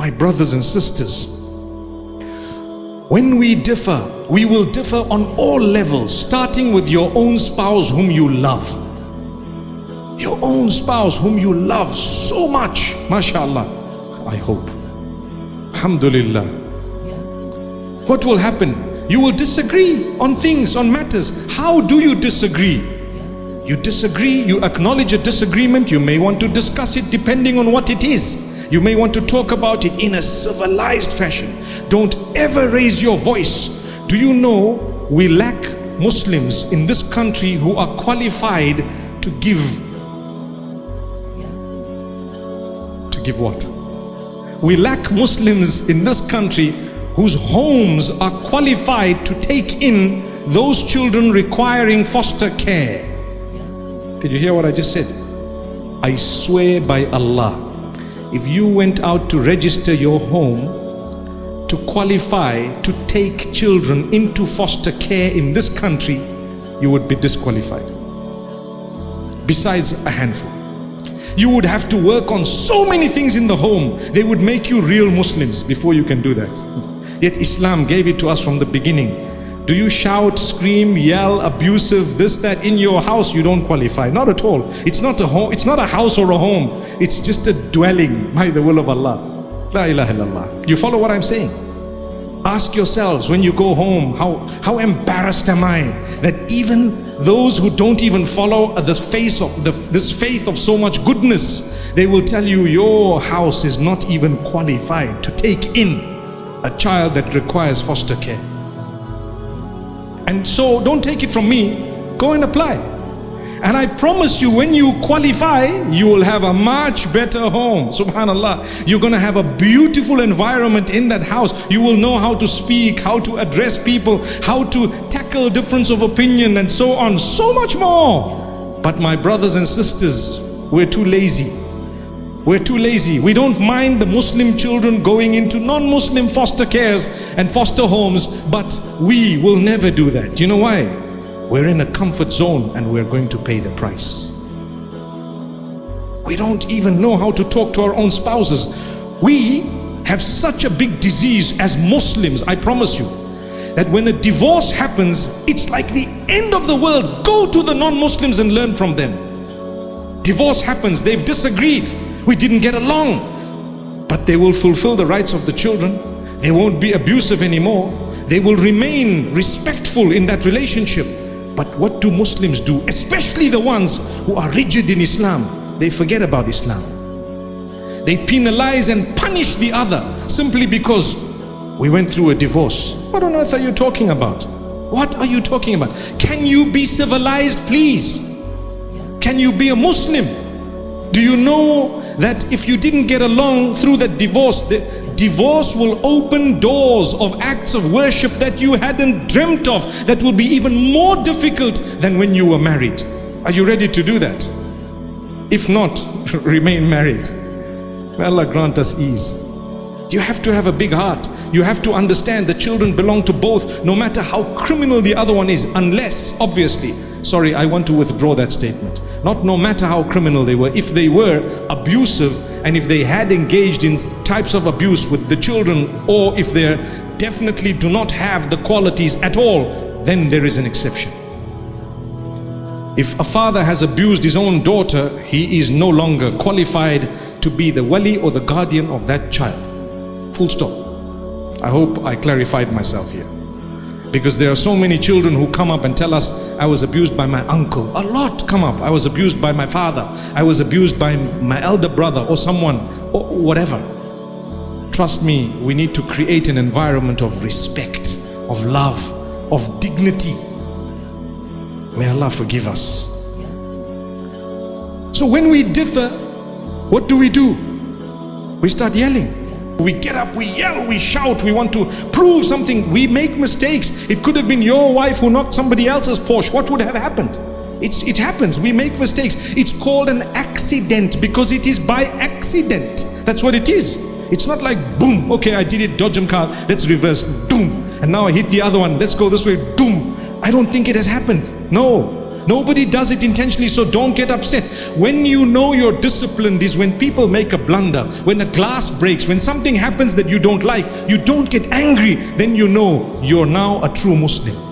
My brothers and sisters, when we differ, we will differ on all levels, starting with your own spouse whom you love. Your own spouse whom you love so much, mashallah, I hope. Alhamdulillah. What will happen? You will disagree on things, on matters. How do you disagree? You disagree, you acknowledge a disagreement, you may want to discuss it depending on what it is. You may want to talk about it in a civilized fashion. Don't ever raise your voice. Do you know we lack Muslims in this country who are qualified to give what? We lack Muslims in this country whose homes are qualified to take in those children requiring foster care. Did you hear what I just said? I swear by Allah, if you went out to register your home to qualify to take children into foster care in this country, you would be disqualified. Besides a handful. You would have to work on so many things in the home. They would make you real Muslims before you can do that. Yet Islam gave it to us from the beginning. Do you shout, scream, yell, abusive, this, that in your house? You don't qualify. Not at all. It's not a home. It's not a house or a home. It's just a dwelling by the will of Allah. La ilaha illallah. You follow what I'm saying? Ask yourselves when you go home, how embarrassed am I that even those who don't even follow this faith of so much goodness, they will tell you your house is not even qualified to take in a child that requires foster care. And so don't take it from me, go and apply. And I promise you, when you qualify, you will have a much better home. Subhanallah. You're going to have a beautiful environment in that house. You will know how to speak, how to address people, how to tackle difference of opinion and so on. So much more. But my brothers and sisters, we're too lazy. We're too lazy. We don't mind the Muslim children going into non-Muslim foster cares and foster homes, but we will never do that. You know why? We're in a comfort zone and we're going to pay the price. We don't even know how to talk to our own spouses. We have such a big disease as Muslims, I promise you, that when a divorce happens, it's like the end of the world. Go to the non-Muslims and learn from them. Divorce happens, they've disagreed. We didn't get along, but they will fulfill the rights of the children. They won't be abusive anymore. They will remain respectful in that relationship. But what do Muslims do? Especially the ones who are rigid in Islam. They forget about Islam. They penalize and punish the other simply because we went through a divorce. What on earth are you talking about? What are you talking about? Can you be civilized, please? Can you be a Muslim? Do you know that if you didn't get along through that divorce, the divorce will open doors of acts of worship that you hadn't dreamt of, that will be even more difficult than when you were married. Are you ready to do that? If not, remain married. May Allah grant us ease. You have to have a big heart. You have to understand the children belong to both, no matter how criminal the other one is, unless, obviously, sorry, I want to withdraw that statement. Not no matter how criminal they were. If they were abusive and if they had engaged in types of abuse with the children, or if they definitely do not have the qualities at all, then there is an exception. If a father has abused his own daughter, he is no longer qualified to be the wali or the guardian of that child. Full stop. I hope I clarified myself here. Because there are so many children who come up and tell us, I was abused by my uncle. A lot come up. I was abused by my father. I was abused by my elder brother or someone, or whatever. Trust me, we need to create an environment of respect, of love, of dignity. May Allah forgive us. So when we differ, what do? We start yelling. We get up, we yell, we shout, we want to prove something. We make mistakes. It could have been your wife who knocked somebody else's Porsche. What would have happened? It happens. We make mistakes. It's called an accident because it is by accident. That's what it is. It's not like boom, okay, I did it, dodge and car, let's reverse, boom. And now I hit the other one, let's go this way, boom. I don't think it has happened. No. Nobody does it intentionally, so don't get upset. When you know you're disciplined is when people make a blunder, when a glass breaks, when something happens that you don't like, you don't get angry, then you know you're now a true Muslim.